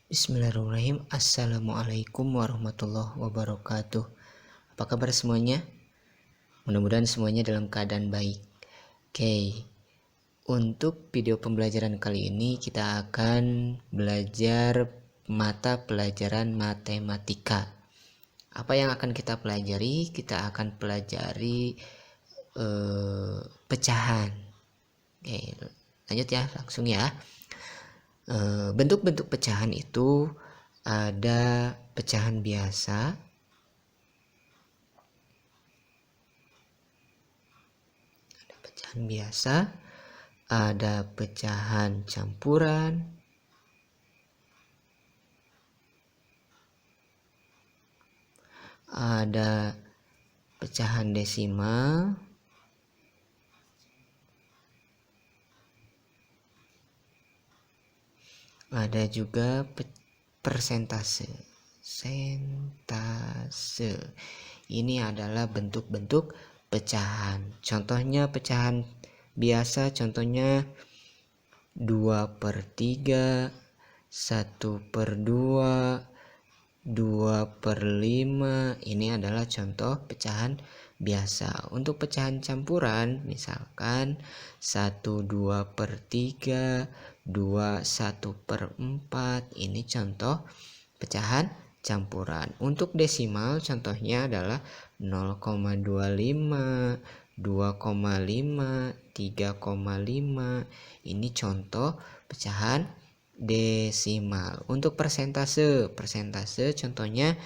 Bismillahirrahmanirrahim. Assalamualaikum warahmatullahi wabarakatuh. Apa kabar semuanya? Mudah-mudahan semuanya dalam keadaan baik. Oke, untuk video pembelajaran kali ini kita akan belajar mata pelajaran matematika. Apa yang akan kita pelajari? Kita akan pelajari pecahan. Oke, lanjut ya, langsung ya. Bentuk-bentuk pecahan itu ada pecahan biasa, ada pecahan campuran, ada pecahan desimal, ada juga persentase. Ini adalah bentuk-bentuk pecahan. Contohnya pecahan biasa, contohnya 2/3, 1/2, 2/5. Ini adalah contoh pecahan biasa. Untuk pecahan campuran, misalkan 1/2/3, 2 1/4. Ini contoh pecahan campuran. Untuk desimal contohnya adalah 0,25, 2,5, 3,5. Ini contoh pecahan desimal. Untuk persentase contohnya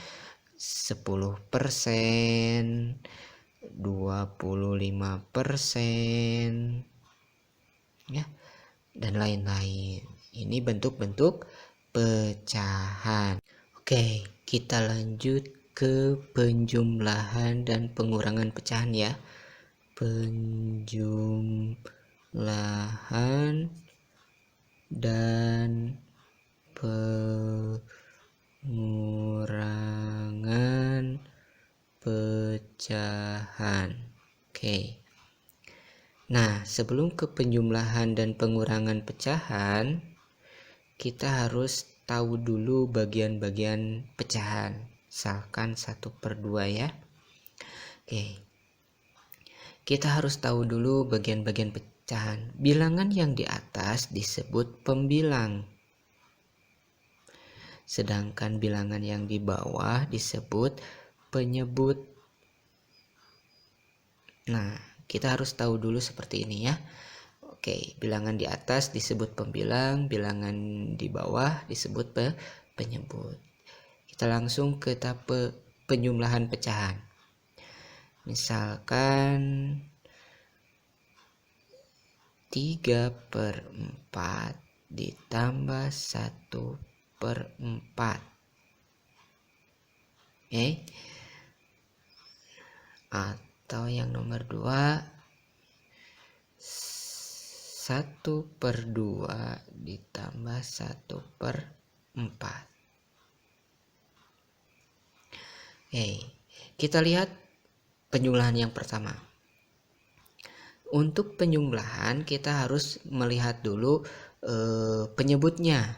10%, 25%, ya, dan lain-lain. Ini bentuk-bentuk pecahan. Oke, kita lanjut ke penjumlahan dan pengurangan pecahan ya. Penjumlahan dan pengurangan pecahan. Oke. Nah, sebelum ke penjumlahan dan pengurangan pecahan, kita harus tahu dulu bagian-bagian pecahan. Misalkan 1/2 ya. Oke. Kita harus tahu dulu bagian-bagian pecahan. Bilangan yang di atas disebut pembilang. Sedangkan bilangan yang di bawah disebut penyebut. Nah, kita harus tahu dulu seperti ini ya. Oke, bilangan di atas disebut pembilang, bilangan di bawah disebut penyebut. Kita langsung ke tahap penjumlahan pecahan. Misalkan 3/4 ditambah 1/4. Oke. Atau yang nomor 2, 1/2 ditambah 1/4. Oke, kita lihat penjumlahan yang pertama. Untuk penjumlahan kita harus melihat dulu penyebutnya.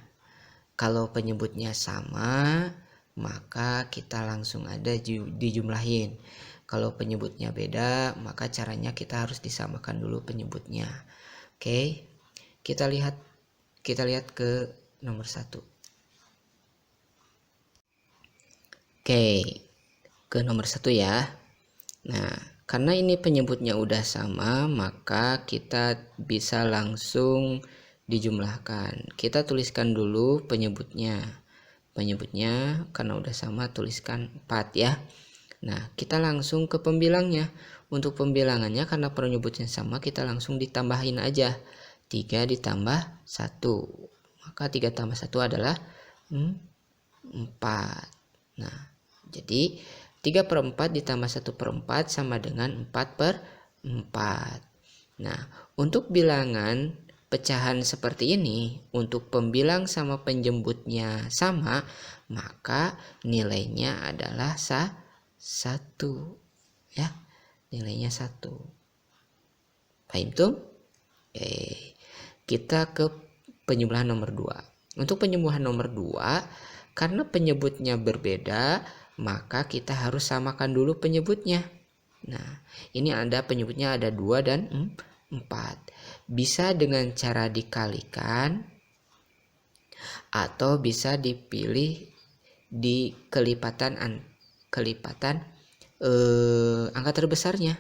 Kalau penyebutnya sama, maka kita langsung ada dijumlahin. Kalau penyebutnya beda, maka caranya kita harus disamakan dulu penyebutnya. Oke, kita lihat ke nomor 1. Oke, ke nomor 1 ya. Nah, karena ini penyebutnya udah sama, maka kita bisa langsung dijumlahkan. Kita tuliskan dulu penyebutnya. Penyebutnya karena udah sama tuliskan 4 ya. Nah, kita langsung ke pembilangnya. Untuk pembilangannya karena penyebutnya sama, kita langsung ditambahin aja. 3 ditambah 1. Maka 3 tambah 1 adalah 4. Nah, jadi 3/4 ditambah 1/4 sama dengan 4/4. Nah, untuk bilangan pecahan seperti ini, untuk pembilang sama penjemputnya sama, maka nilainya adalah 1 ya. Nilainya 1. Paham tuh? Kita ke penjumlahan nomor 2. Untuk penyembuhan nomor 2, karena penyebutnya berbeda, maka kita harus samakan dulu penyebutnya. Nah, ini ada penyebutnya ada 2 dan 4. Bisa dengan cara dikalikan atau bisa dipilih di kelipatan angka terbesarnya.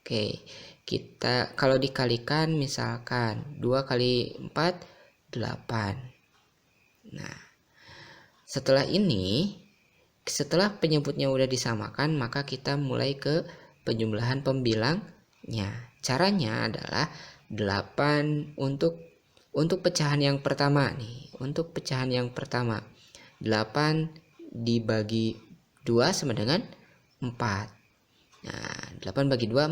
Oke, kita kalau dikalikan misalkan 2 kali 4 8. Nah, setelah penyebutnya udah disamakan, maka kita mulai ke penjumlahan pembilangnya. Caranya adalah 8 untuk pecahan yang pertama nih. Untuk pecahan yang pertama, 8 dibagi 2 sama dengan 4. Nah, 8 bagi 2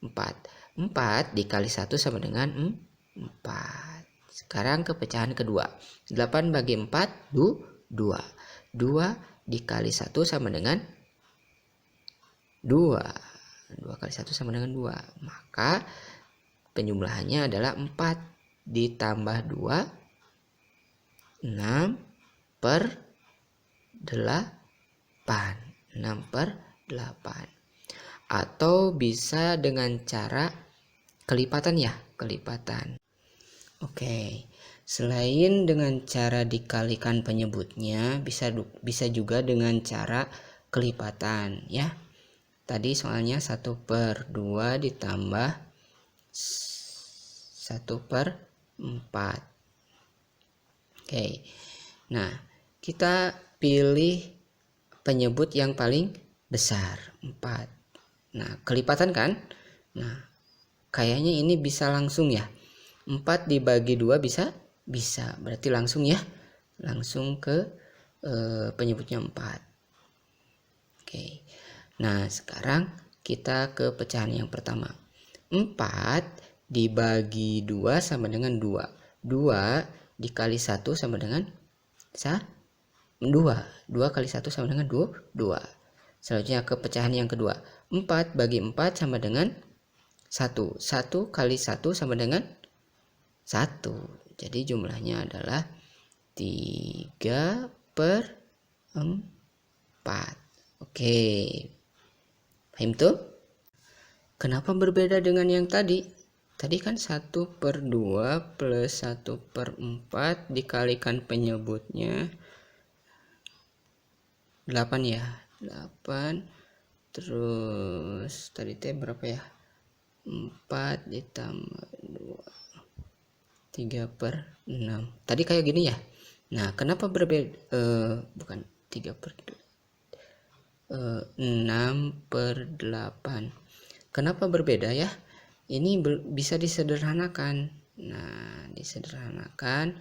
4. 4 dikali 1 sama dengan 4. Sekarang ke pecahan kedua. 8 bagi 4 2. 2 dikali 1 sama dengan 2. 2 kali 1 sama dengan 2. Maka penjumlahannya adalah 4 ditambah 2, 6 per 8. 6 per 8. Atau bisa dengan cara kelipatan ya, kelipatan. Oke, selain dengan cara dikalikan penyebutnya, bisa juga dengan cara kelipatan ya. Tadi soalnya 1 per 2 ditambah 1 per 4. Oke, nah kita pilih penyebut yang paling besar 4. Nah, kelipatan kan? Nah, kayaknya ini bisa langsung ya. 4 dibagi 2 bisa? Bisa. Berarti langsung ya. Langsung ke penyebutnya 4. Oke. Nah, sekarang kita ke pecahan yang pertama. 4 dibagi 2 sama dengan 2. 2 dikali 1 sama dengan 2. 2 kali 1 sama dengan 2. Selanjutnya ke pecahan yang kedua. 4 bagi 4 sama dengan 1. 1 kali 1 sama dengan 1. Jadi jumlahnya adalah 3 per 4. Oke. Paham tuh? Kenapa berbeda dengan yang tadi? Tadi kan 1 per 2 plus 1 per 4 dikalikan penyebutnya 8 ya. 8 terus tadi teh berapa ya, 4 ditambah 2 3 per 6 tadi kayak gini ya. Nah, kenapa berbeda, bukan 3 per 6 per 8, kenapa berbeda ya? Ini bisa disederhanakan. Nah, disederhanakan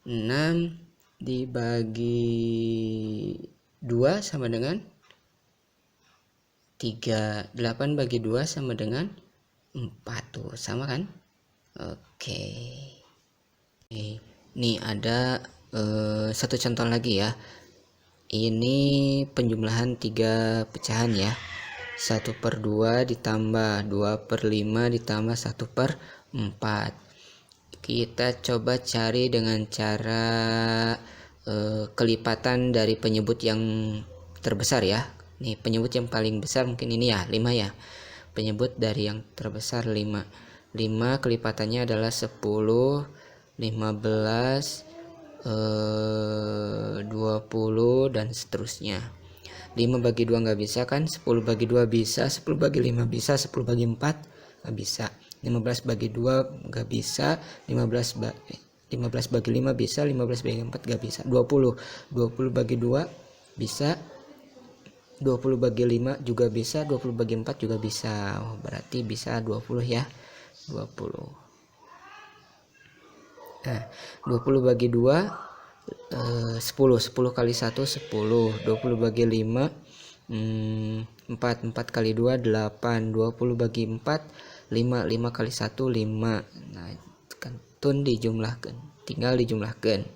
6 dibagi 2 sama dengan 3. 8 bagi 2 sama dengan 4 tuh, sama kan? Oke. Nih ada satu contoh lagi ya. Ini penjumlahan 3 pecahan ya. 1 per 2 ditambah 2 per 5 ditambah 1 per 4. Kita coba cari dengan cara kelipatan dari penyebut yang terbesar ya. Nih penyebut yang paling besar mungkin ini ya, 5 ya. Penyebut dari yang terbesar 5. 5 kelipatannya adalah 10, 15, 20 dan seterusnya. 5 bagi 2 nggak bisa kan, 10 bagi 2 bisa, 10 bagi 5 bisa, 10 bagi 4 nggak bisa, 15 bagi 2 nggak bisa, 15 bagi 5 bisa, 15 bagi 4 nggak bisa, 20 bagi 2 bisa, 20 bagi 5 juga bisa, 20 bagi 4 juga bisa. Oh, berarti bisa 20 ya. 20. Nah, 20 bagi 2 10. 10 kali 1 10. 20 bagi 5 4. 4 kali 2 8. 20 bagi 4 5. 5 kali 1 5. Nah, kantun dijumlahkan. Tinggal jumlahkan.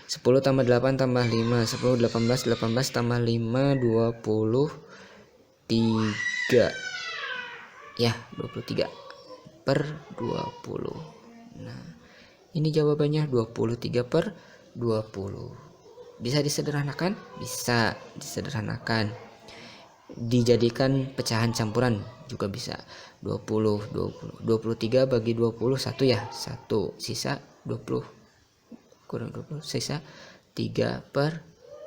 10 tambah 8 tambah 5, 10 18 tambah 5 23 ya, 23 per 20. Nah, Ini jawabannya 23 per 20. Bisa disederhanakan? Bisa disederhanakan. Dijadikan pecahan campuran juga bisa. 20 23 bagi 20 1 ya, 1, sisa 20 kurang 20 sisa 3 per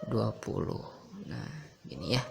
20. Nah, gini ya.